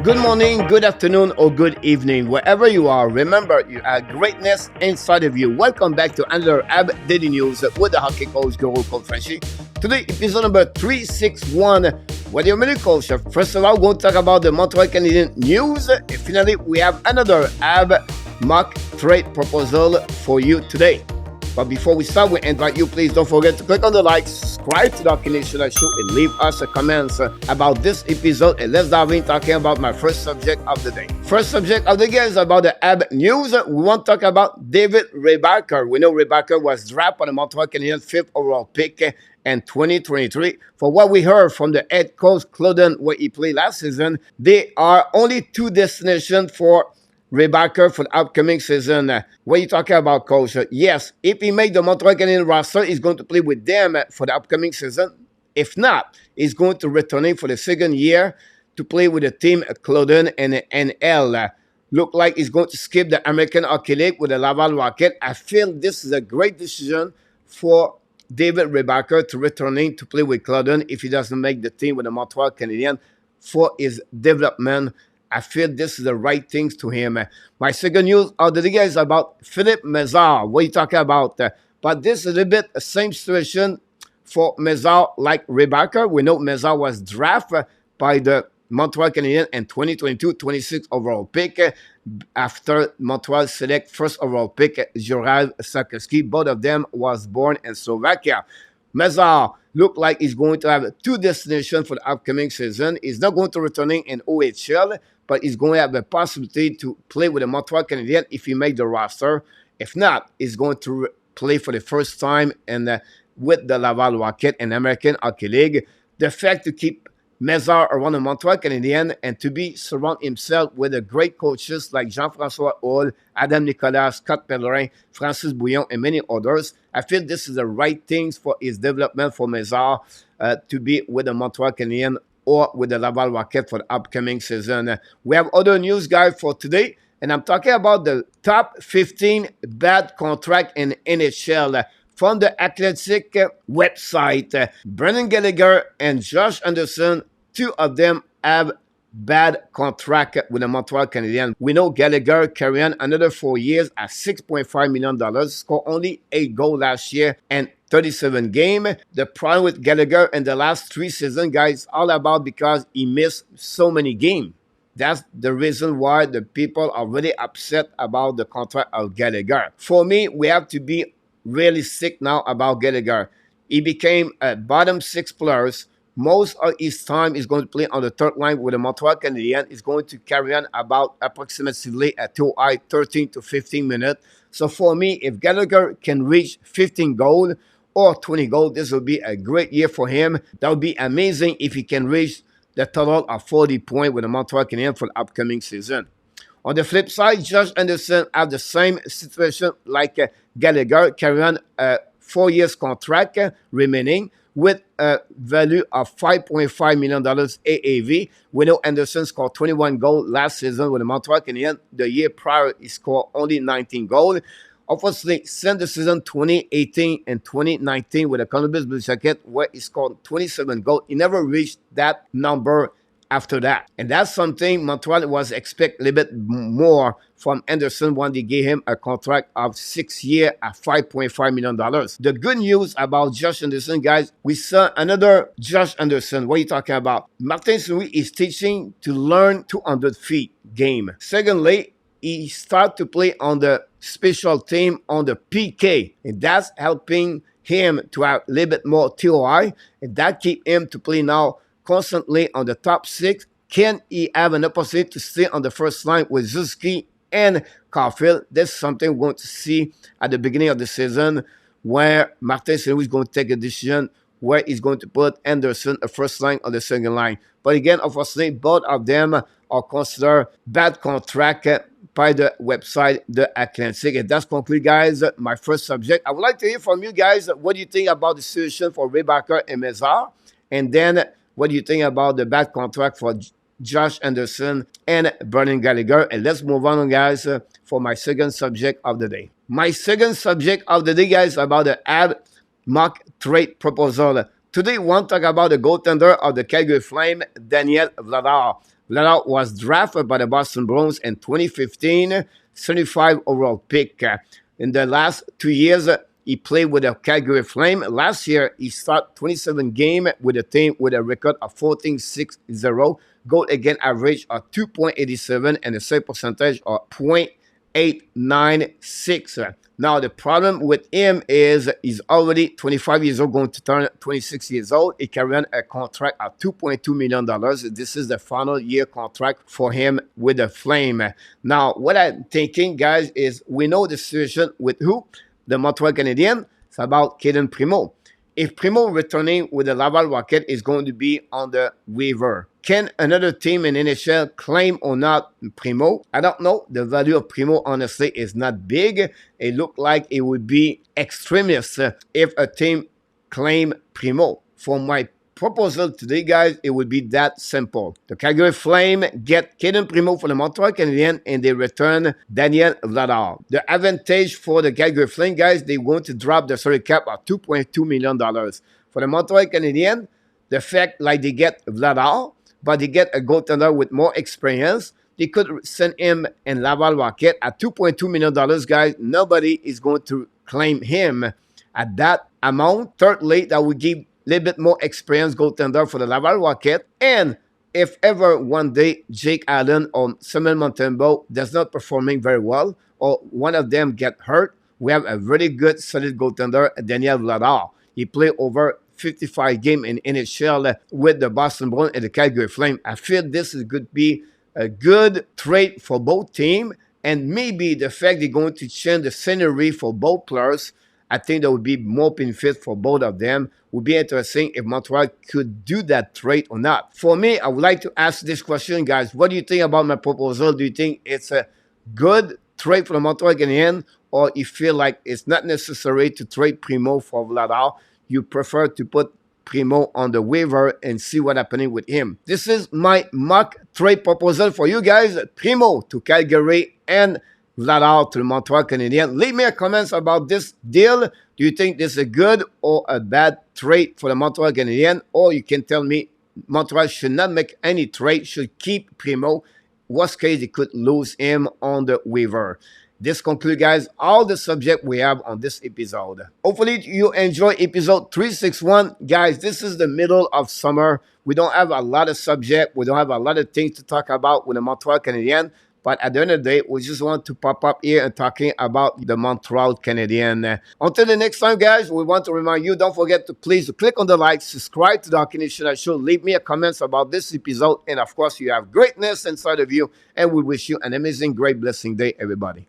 Good morning, good afternoon, or good evening, wherever you are. Remember, you have greatness inside of you. Welcome back to another HABS Daily News with the hockey coach guru called Frenchy. Today, episode number 361 with your mini coach. First of all, we're going to talk about the Montreal Canadiens news. And finally, we have another HABS mock trade proposal for you today. But before we start, we invite you, please don't forget to click on the like, subscribe to the Hockey Nation Show, and leave us a comment about this episode. And let's dive in talking about my first subject of the day. First subject of the day is about the HABS news. We want to talk about David Reinbacher. We know Reinbacher was drafted on the Montreal Canadiens 5th overall pick in 2023. For what we heard from the head coach, Claudin, where he played last season, there are only two destinations for Reinbacher for the upcoming season. What are you talking about, coach? Yes, if he made the Montreal Canadiens roster, he's going to play with them for the upcoming season. If not, he's going to return for the second year to play with the team Claudin and the NL. Look like he's going to skip the American Hockey League with the Laval Rocket. I feel this is a great decision for David Reinbacher to return to play with Claudin if he doesn't make the team with the Montreal Canadiens for his development. I feel this is the right things to him. My second news of the day is about Filip Mesar. What are you talking about? But this is a little bit the same situation for Mesar like Reinbacher. We know Mesar was drafted by the Montreal Canadiens in 2022, 26th overall pick. After Montreal select first overall pick, Juraj Sakarsky. Both of them was born in Slovakia. Mesar look like he's going to have two destinations for the upcoming season. He's not going to return in OHL, but he's going to have the possibility to play with the Montreal Canadiens if he make the roster. If not, he's going to play for the first time with the Laval Rocket and American Hockey League. The fact to keep Mesar around the Montreal Canadiens and to be surround himself with the great coaches like Jean-François Hull, Adam Nicolas, Scott Pellerin, Francis Bouillon, and many others. I feel this is the right things for his development for Mesar to be with the Montreal Canadiens or with the Laval Rocket for the upcoming season. We have other news, guys, for today, and I'm talking about the top 15 bad contract in NHL. From the Athletic website, Brendan Gallagher and Josh Anderson, two of them have bad contract with the Montreal Canadiens. We know Gallagher carry on another 4 years at $6.5 million, scored only 8 goals last year and 37 games. The problem with Gallagher in the last 3 seasons, guys, all about because he missed so many games. That's the reason why the people are really upset about the contract of Gallagher. For me, we have to be really sick now about Gallagher. He became a bottom 6 players. Most of his time is going to play on the third line with the Montreal Canadiens. He's going to carry on about approximately at 13 to 15 minutes. So for me, if Gallagher can reach 15 goals or 20 goals, this will be a great year for him. That would be amazing if he can reach the total of 40 points with the Montreal Canadiens for the upcoming season. On the flip side, Josh Anderson have the same situation like Gallagher, carry on a 4 years contract remaining with a value of $5.5 million AAV. We know Anderson scored 21 goals last season with the Montreal Canadiens. The year prior, he scored only 19 goals. Obviously, since the season 2018 and 2019 with the Columbus Blue Jackets, where he scored 27 goals, he never reached that number after that. And that's something Montreal was expect a little bit more from Anderson when they gave him a contract of 6 years at $5.5 million. The good news about Josh Anderson, guys, we saw another Josh Anderson. What are you talking about? Martin St-Louis is teaching to learn 200 feet game. Secondly, he started to play on the special team on the PK, and that's helping him to have a little bit more TOI, and that keep him to play now constantly on the top 6. Can he have an opportunity to stay on the first line with Zuski and Caulfield? That's something we're going to see at the beginning of the season, where Martin St-Louis is going to take a decision where he's going to put Anderson a first line on the second line. But again, obviously, both of them are considered bad contract by the website, The Atlantic. And that's conclude, guys, my first subject. I would like to hear from you guys. What do you think about the situation for Reinbacher and Mesar? And then what do you think about the bad contract for Josh Anderson and Brendan Gallagher? And let's move on, guys, for my second subject of the day. My second subject of the day, guys, about the HABS mock trade proposal. Today, we want to talk about the goaltender of the Calgary Flame, Daniel Vladar. Vladar was drafted by the Boston Bruins in 2015, 75 overall pick. In the last 2 years, he played with the Calgary Flame. Last year, he started 27 games with the team with a record of 14-6-0, goal against average of 2.87, and a save percentage of .896. Now, the problem with him is he's already 25 years old, going to turn 26 years old. He carrying a contract of $2.2 million. This is the final year contract for him with the Flame. Now, what I'm thinking, guys, is we know the situation with who? The Montreal Canadiens. It's about Caden Primo. If Primo returning with the Laval Rocket is going to be on the waiver, can another team in NHL claim or not Primo? I don't know. The value of Primo, honestly, is not big. It looked like it would be extremist if a team claim Primo. For my proposal today, guys, it would be that simple. The Calgary Flame get Caden Primo for the Montreal Canadiens, and they return Daniel Vladar. The advantage for the Calgary Flame, guys, they want to drop the salary cap of $2.2 million. For the Montreal Canadiens, the fact like they get Vladar, but they get a goaltender with more experience, they could send him in Laval Rocket at $2.2 million, guys. Nobody is going to claim him at that amount. Thirdly, that would give little bit more experienced goaltender for the Laval Rocket. And if ever one day Jake Allen or Samuel Montembeault does not performing very well, or one of them get hurt, we have a very good, solid goaltender, Daniel Vladar. He played over 55 games in NHL with the Boston Bruins and the Calgary Flame. I feel this could be a good trade for both teams, and maybe the fact they're going to change the scenery for both players, I think that would be more benefit for both of them. Would be interesting if Montreal could do that trade or not. For me, I would like to ask this question, guys. What do you think about my proposal? Do you think it's a good trade for the Montreal Canadiens, or you feel like it's not necessary to trade Primo for Vladar? You prefer to put Primo on the waiver and see what's happening with him. This is my mock trade proposal for you guys. Primo to Calgary and Vladar to the Montreal Canadiens. Leave me a comments about this deal. Do you think this is a good or a bad trade for the Montreal Canadiens? Or you can tell me Montreal should not make any trade, should keep Primo. Worst case, they could lose him on the waiver. This concludes, guys, all the subject we have on this episode. Hopefully, you enjoy episode 361. Guys, this is the middle of summer. We don't have a lot of subject. We don't have a lot of things to talk about with the Montreal Canadiens. But at the end of the day, we just want to pop up here and talking about the Montreal Canadiens. Until the next time, guys, we want to remind you, don't forget to please click on the like, subscribe to the Hockey Nation Show, leave me a comments about this episode, and of course, you have greatness inside of you, and we wish you an amazing, great, blessing day, everybody.